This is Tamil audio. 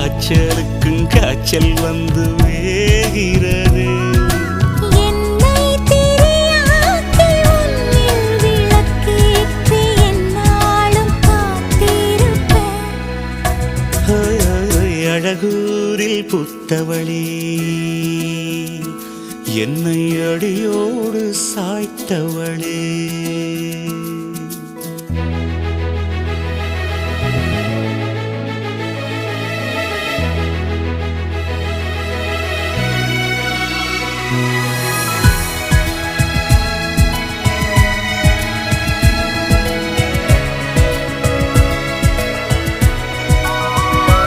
காய்ச்சலுக்கும் காய்ச்சல் வந்து வேகிறது. என்னை திரியாக்கி உன்னில் விளக்கேற்றி எந்நாளும் காத்திருப்பேன். அழகூரில் புத்தவளே என்னை அடியோடு சாய்த்தவளே.